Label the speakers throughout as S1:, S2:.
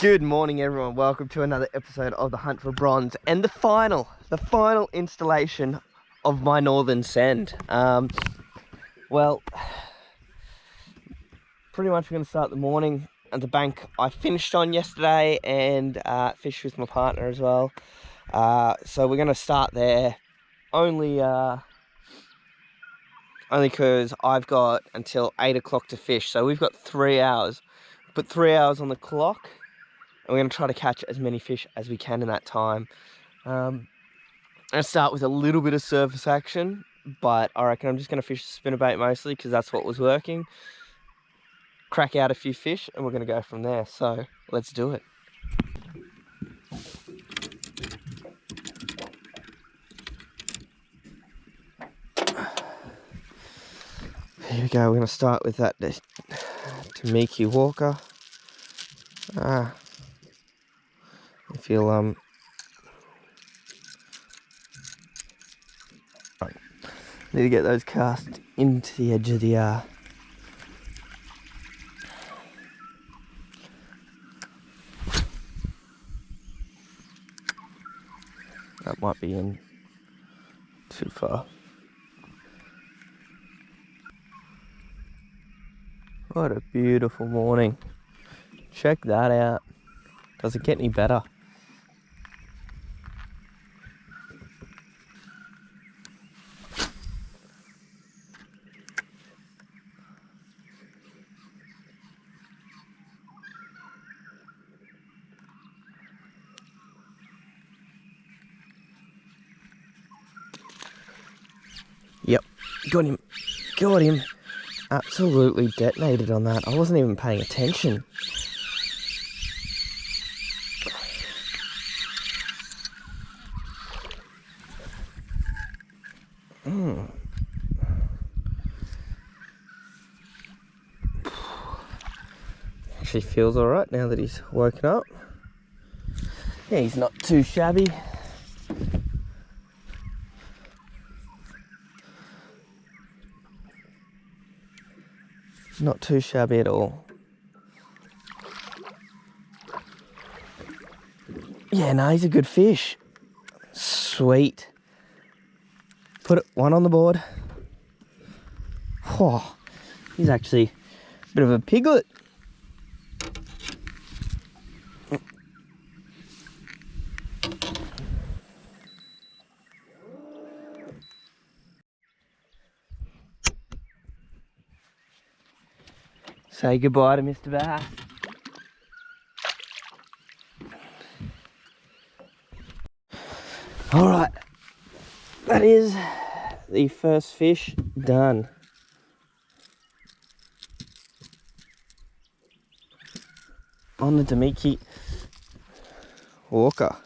S1: Good morning, everyone. Welcome to another episode of the Hunt for Bronze and the final installation of my northern send. Well, pretty much we're going to start the morning at the bank I finished on yesterday and fished with my partner as well. So we're going to start there only because I've got until 8 o'clock to fish. So we've got 3 hours. Put 3 hours on the clock. And we're going to try to catch as many fish as we can in that time. I'm going to start with a little bit of surface action, but I reckon I'm just going to fish the spinnerbait mostly because that's what was working. Crack out a few fish and we're going to go from there. So let's do it. Here we go. We're going to start with that Tamiki Walker. If you'll need to get those cast into the edge of the that might be in too far. What a beautiful morning. Check that out. Does it get any better? Yep, got him. Absolutely detonated on that. I wasn't even paying attention. Actually feels all right now that he's woken up. Yeah, he's not too shabby. Not too shabby at all. Yeah, no, he's a good fish. Sweet. Put one on the board. Oh, he's actually a bit of a piglet. Say goodbye to Mr. Bass. All right, that is the first fish done. On the Tamiki Walker.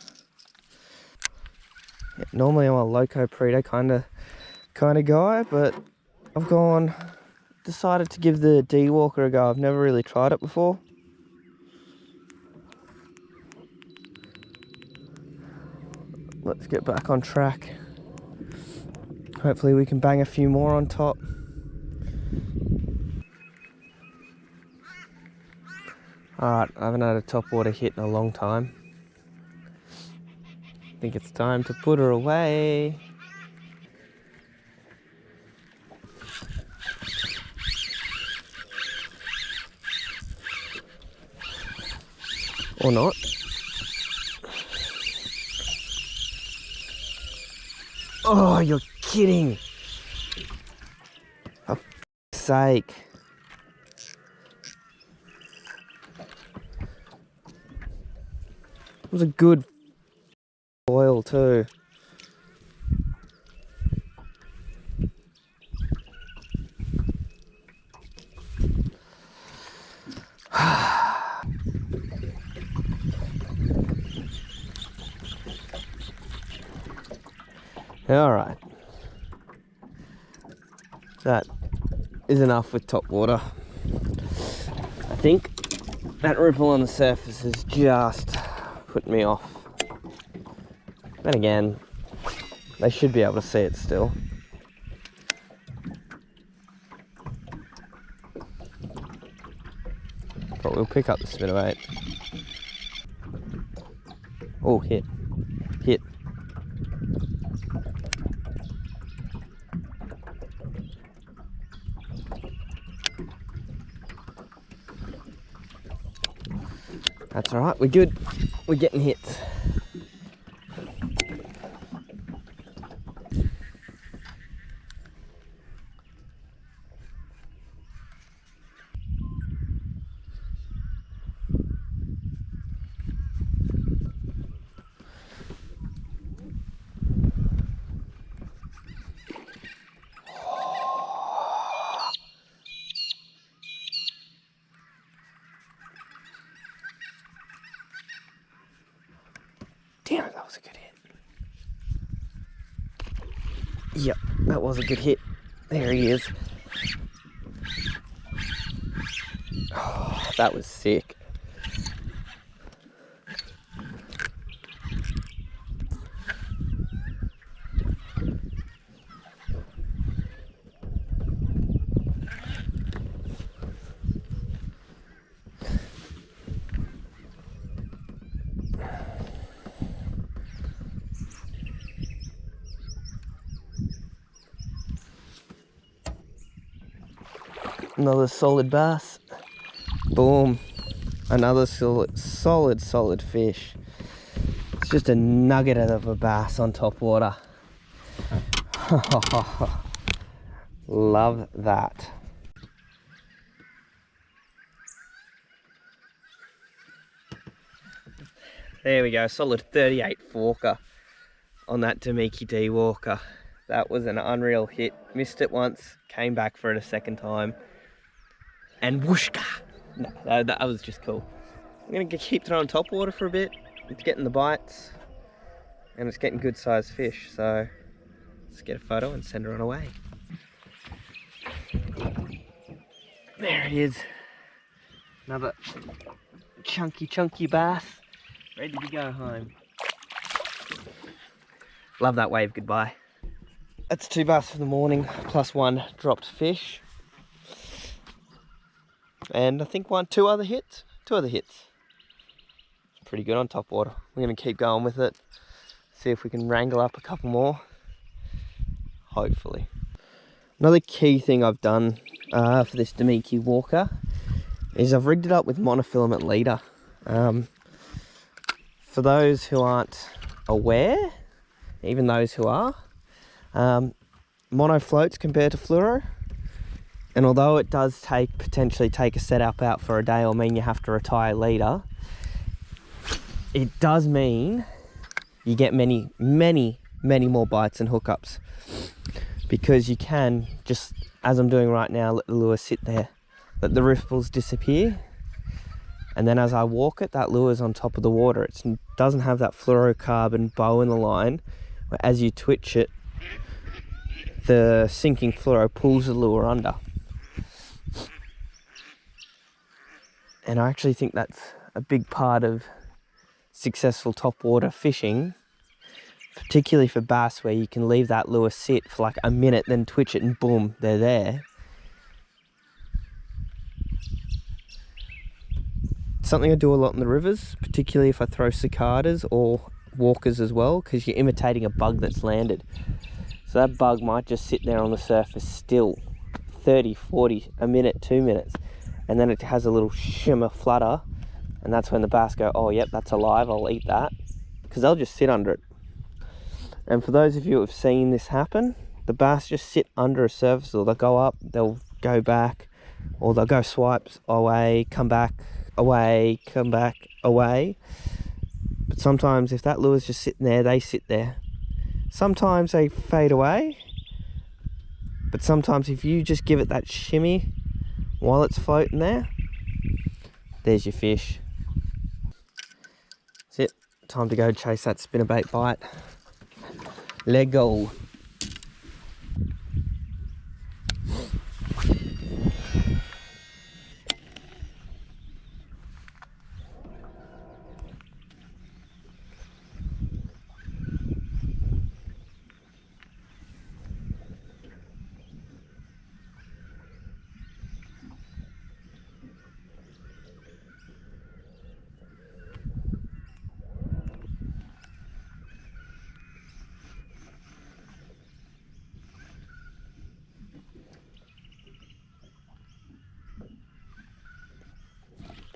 S1: Yeah, normally I'm a loco predator kind of guy, but I've decided to give the D Walker a go. I've never really tried it before. Let's get back on track. Hopefully we can bang a few more on top. Alright, I haven't had a topwater hit in a long time. I think it's time to put her away. Or not. Oh, you're kidding. For f***'s sake. It was a good boil too. All right, that is enough with topwater. I think that ripple on the surface is just putting me off. Then again, they should be able to see it still. But we'll pick up the spinnerbait. Oh, hit. Hit. That's all right, we're good. We're getting hits. Damn it, that was a good hit. Yep, that was a good hit. There he is. Oh, that was sick. Another solid bass. Boom. Another solid fish. It's just a nugget of a bass on top water. Love that. There we go, solid 38 forker on that Damiki D Walker. That was an unreal hit. Missed it once, came back for it a second time. And whooshka! No, that was just cool. I'm gonna keep throwing top water for a bit. It's getting the bites and it's getting good sized fish. So let's get a photo and send her on away. There it is. Another chunky bass. Ready to go home. Love that wave goodbye. That's 2 bass for the morning, plus 1 dropped fish. And I think 2 other hits. 2 other hits. It's pretty good on top water. We're gonna keep going with it. See if we can wrangle up a couple more. Hopefully. Another key thing I've done for this Damiki Walker is I've rigged it up with monofilament leader. For those who aren't aware, even those who are, mono floats compared to fluoro. And although it does potentially take a setup out for a day or mean you have to retire leader, it does mean you get many more bites and hookups, because you can just, as I'm doing right now, let the lure sit there, let the ripples disappear, and then as I walk it, that lure's on top of the water. It doesn't have that fluorocarbon bow in the line where as you twitch it, the sinking fluoro pulls the lure under. And I actually think that's a big part of successful topwater fishing, particularly for bass, where you can leave that lure sit for like a minute, then twitch it and boom, they're there. Something I do a lot in the rivers, particularly if I throw cicadas or walkers as well, because you're imitating a bug that's landed. So that bug might just sit there on the surface still 30, 40, a minute, 2 minutes, and then it has a little shimmer flutter, and that's when the bass go, oh yep, that's alive, I'll eat that, because they'll just sit under it. And for those of you who have seen this happen, the bass just sit under a surface, or they'll go up, they'll go back, or they'll go swipes away, come back, away, come back, away. But sometimes if that lure's just sitting there, they sit there. Sometimes they fade away, but sometimes if you just give it that shimmy while it's floating there, there's your fish. That's it. Time to go chase that spinnerbait bite. Let go.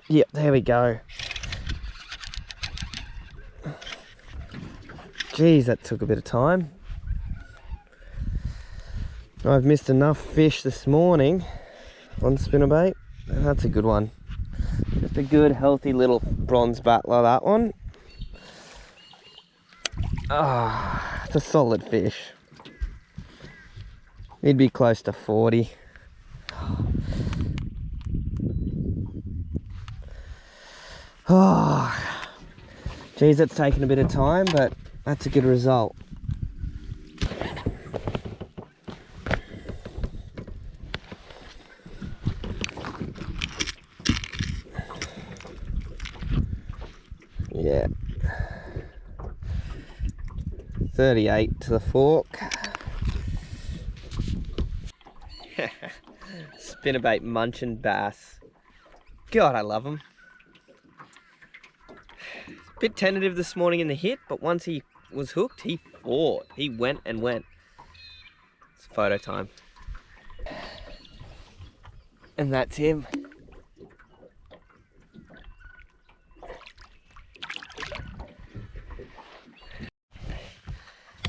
S1: Yep, there we go. Geez, that took a bit of time. I've missed enough fish this morning on spinnerbait. That's a good one. Just a good, healthy little bronze battler, that one. Ah, it's a solid fish. He'd be close to 40. Oh, geez, it's taken a bit of time, but that's a good result. Yeah. 38 to the fork. Spinnerbait munching bass. God, I love them. Bit tentative this morning in the hit, but once he was hooked, he fought. He went and went. It's photo time. And that's him.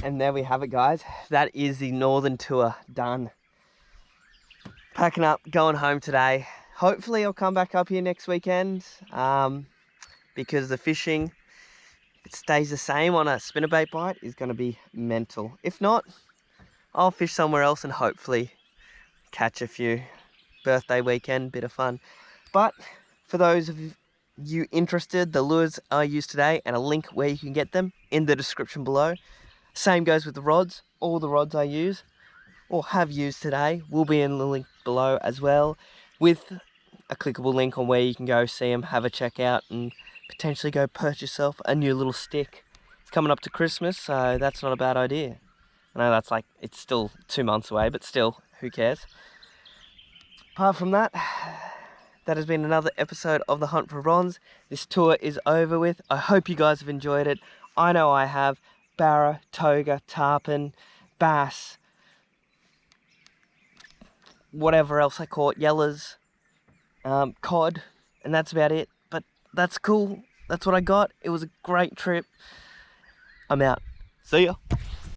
S1: And there we have it, guys. That is the northern tour done. Packing up, going home today. Hopefully I'll come back up here next weekend, because the fishing, if it stays the same on a spinnerbait bite, is going to be mental. If not, I'll fish somewhere else and hopefully catch a few. Birthday weekend, bit of fun. But for those of you interested, the lures I used today and a link where you can get them in the description below. Same goes with the rods. All the rods I use or have used today will be in the link below as well, with a clickable link on where you can go see them, have a check out, and potentially go purchase yourself a new little stick. It's coming up to Christmas, so that's not a bad idea. I know that's like, it's still 2 months away, but still, who cares? Apart from that, that has been another episode of The Hunt for Bronze. This tour is over with. I hope you guys have enjoyed it. I know I have. Barra, toga, tarpon, bass, whatever else I caught, yellers, cod, and that's about it. But that's cool. That's what I got. It was a great trip. I'm out. See ya.